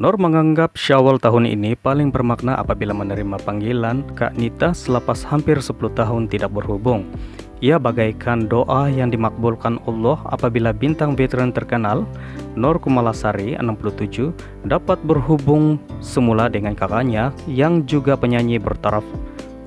Nur menganggap Syawal tahun ini paling bermakna apabila menerima panggilan Kak Nita selepas hampir 10 tahun tidak berhubung. Ia bagaikan doa yang dimakbulkan Allah apabila bintang veteran terkenal Nur Kumalasari 67 dapat berhubung semula dengan kakaknya yang juga penyanyi bertaraf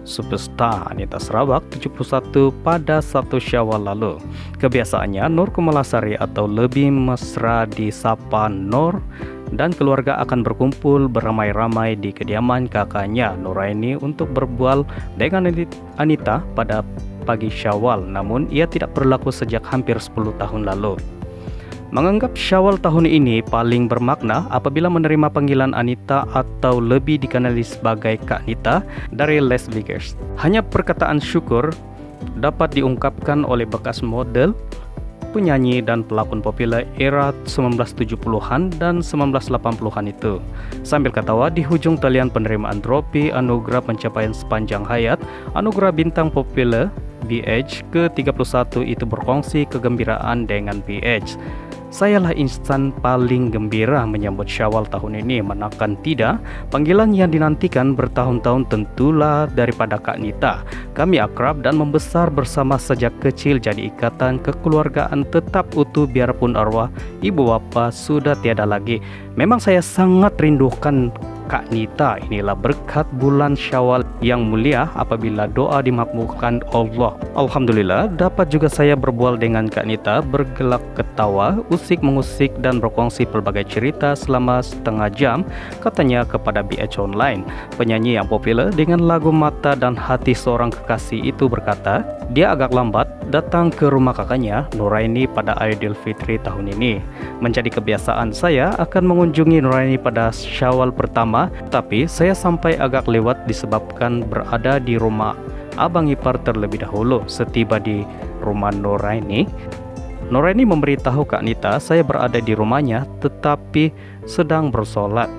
superstar Anita Sarawak 71 pada 1 Syawal lalu. Kebiasaannya Nur Kumalasari atau lebih mesra disapa Nur dan keluarga akan berkumpul beramai-ramai di kediaman kakaknya Nuraini untuk berbual dengan Anita pada pagi Syawal, namun ia tidak berlaku sejak hampir 10 tahun lalu. Menganggap Syawal tahun ini paling bermakna apabila menerima panggilan Anita atau lebih dikenali sebagai Kak Nita dari Las Vegas. Hanya perkataan syukur dapat diungkapkan oleh bekas model, penyanyi dan pelakon populer era 1970-an dan 1980-an itu. Sambil ketawa di hujung talian penerimaan trofi anugerah pencapaian sepanjang hayat, anugerah bintang populer BH ke-31 itu berkongsi kegembiraan dengan BH. Sayalah insan paling gembira menyambut Syawal tahun ini, manakan tidak, panggilan yang dinantikan bertahun-tahun tentulah daripada Kak Nita. Kami akrab dan membesar bersama sejak kecil, jadi ikatan kekeluargaan tetap utuh biarpun arwah ibu bapa sudah tiada lagi. Memang saya sangat rindukan Kak Nita. Inilah berkat bulan Syawal yang mulia apabila doa dimakbulkan Allah. Alhamdulillah dapat juga saya berbual dengan Kak Nita, bergelak ketawa, usik mengusik dan berkongsi pelbagai cerita selama setengah jam, katanya kepada BH Online. Penyanyi yang populer dengan lagu Mata dan Hati Seorang Kekasih itu berkata, dia agak lambat datang ke rumah kakaknya Nuraini pada Aidilfitri tahun ini. Menjadi kebiasaan saya akan mengunjungi Nuraini pada Syawal pertama, tapi saya sampai agak lewat disebabkan berada di rumah abang ipar terlebih dahulu. Setiba di rumah Nuraini memberitahu Kak Nita saya berada di rumahnya tetapi sedang bersolat.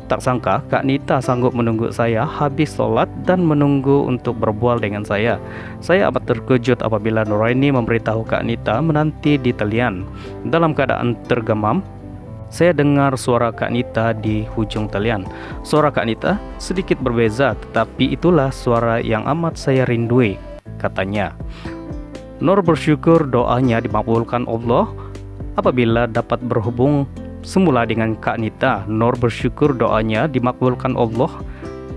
Tak sangka Kak Nita sanggup menunggu saya habis solat dan menunggu untuk berbual dengan saya. Saya amat terkejut apabila Nuraini memberitahu Kak Nita menanti di talian. Dalam keadaan tergemam, saya dengar suara Kak Nita di hujung talian. Suara Kak Nita sedikit berbeza, tetapi itulah suara yang amat saya rindui, katanya. Nur bersyukur doanya dimakbulkan Allah apabila dapat berhubung semula dengan Kak Nita. Nur bersyukur doanya dimakbulkan Allah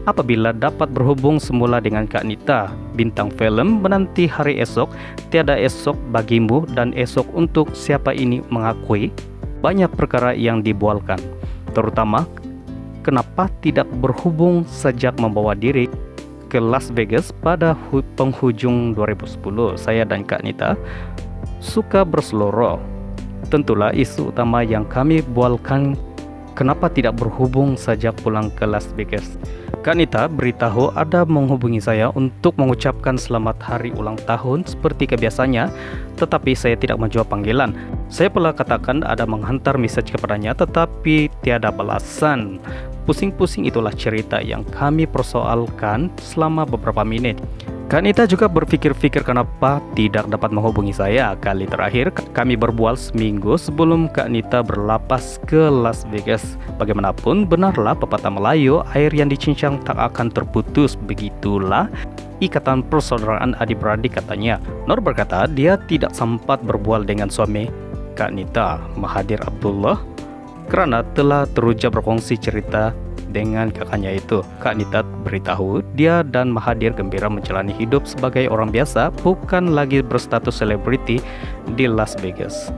apabila dapat berhubung semula dengan Kak Nita. Bintang film menanti hari esok, tiada esok bagimu dan esok untuk siapa ini mengakui. Banyak perkara yang dibualkan, terutama kenapa tidak berhubung sejak membawa diri ke Las Vegas pada penghujung 2010. Saya dan Kak Nita suka berseloroh. Tentulah isu utama yang kami bualkan, kenapa tidak berhubung sejak pulang ke Las Vegas. Kak Nita beritahu ada menghubungi saya untuk mengucapkan selamat hari ulang tahun seperti kebiasanya, tetapi saya tidak menjawab panggilan. Saya pula katakan ada menghantar message kepadanya tetapi tiada balasan. Pusing-pusing itulah cerita yang kami persoalkan selama beberapa menit. Kak Nita juga berpikir-pikir kenapa tidak dapat menghubungi saya. Kali terakhir kami berbual seminggu sebelum Kak Nita berlapas ke Las Vegas. Bagaimanapun benarlah pepatah Melayu, air yang dicincang tak akan terputus. Begitulah ikatan persaudaraan adik-beradik, katanya. Nur berkata dia tidak sempat berbual dengan suami Kak Nita, Mahathir Abdullah, karena telah teruja berkongsi cerita dengan kakaknya itu. Kak Nita beritahu dia dan Mahathir gembira menjalani hidup sebagai orang biasa, bukan lagi berstatus selebriti di Las Vegas.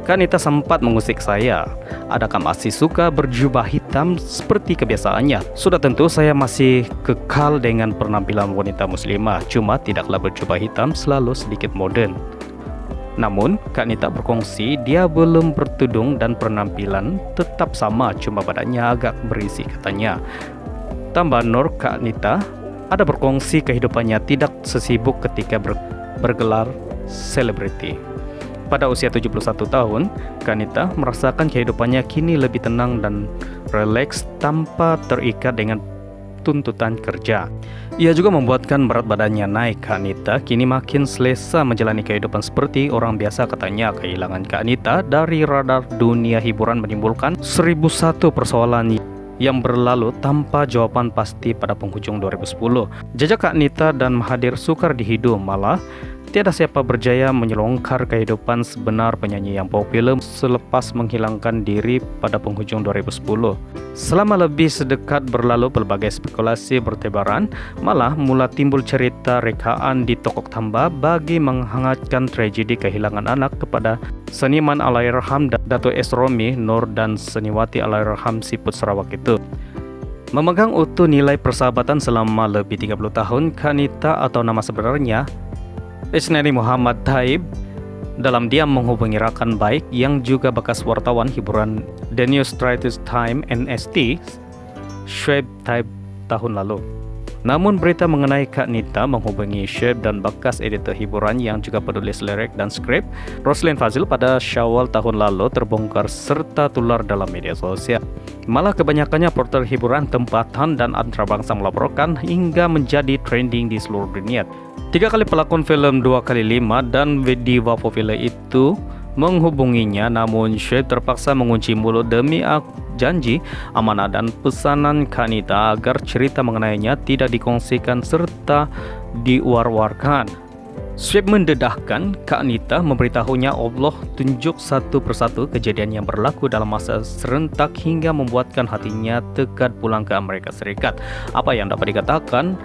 Kak Nita sempat mengusik saya, adakah masih suka berjubah hitam seperti kebiasaannya? Sudah tentu saya masih kekal dengan penampilan wanita muslimah, cuma tidaklah berjubah hitam, selalu sedikit modern. Namun, Kak Nita berkongsi dia belum bertudung dan penampilan tetap sama, cuma badannya agak berisi, katanya. Tambah Nur, Kak Nita ada berkongsi kehidupannya tidak sesibuk ketika bergelar selebriti. Pada usia 71 tahun, Kak Nita merasakan kehidupannya kini lebih tenang dan rileks tanpa terikat dengan tuntutan kerja. Ia juga membuatkan berat badannya naik. Kak Nita kini makin selesa menjalani kehidupan seperti orang biasa. Katanya kehilangan Kak Nita dari radar dunia hiburan menimbulkan 1001 persoalan yang berlalu tanpa jawaban pasti pada penghujung 2010. Jejak Kak Nita dan Mahathir sukar dihidu, malah tiada siapa berjaya menyelongkar kehidupan sebenar penyanyi yang populer selepas menghilangkan diri pada penghujung 2010. Selama lebih sedekat berlalu, berbagai spekulasi bertebaran, malah mula timbul cerita rekaan di Tokok Tamba bagi menghangatkan tragedi kehilangan anak kepada seniman Allahyarham Dato' S. Romi Nur dan seniwati Allahyarham Siput Sarawak itu. Memegang utuh nilai persahabatan selama lebih 30 tahun, Kak Nita atau nama sebenarnya Isnani Muhammad Taib dalam diam menghubungi rakan baik yang juga bekas wartawan hiburan The New Straits Time NST, Shoaib Taib tahun lalu. Namun berita mengenai Kak Nita menghubungi Shoaib dan bekas editor hiburan yang juga penulis lirik dan skrip, Roslyn Fazil, pada Syawal tahun lalu terbongkar serta tular dalam media sosial. Malah kebanyakannya portal hiburan tempatan dan antarabangsa melaporkan hingga menjadi trending di seluruh dunia. 3 kali pelakon film 2x5 dan diva populer itu menghubunginya, namun Shoaib terpaksa mengunci mulut demi janji amanah dan pesanan Kak Nita agar cerita mengenainya tidak dikongsikan serta diwar-warkan. Shoaib mendedahkan Kak Nita memberitahunya Allah tunjuk satu persatu kejadian yang berlaku dalam masa serentak hingga membuatkan hatinya tekad pulang ke Amerika Serikat. Apa yang dapat dikatakan,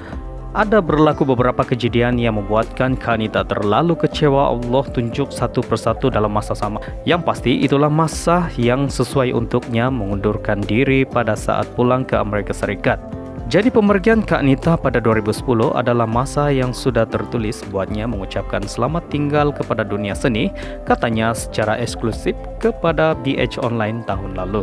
ada berlaku beberapa kejadian yang membuatkan Kak Nita terlalu kecewa. Allah tunjuk satu persatu dalam masa sama. Yang pasti itulah masa yang sesuai untuknya mengundurkan diri pada saat pulang ke Amerika Serikat. Jadi pemergian Kak Nita pada 2010 adalah masa yang sudah tertulis buatnya mengucapkan selamat tinggal kepada dunia seni, katanya secara eksklusif kepada BH Online tahun lalu.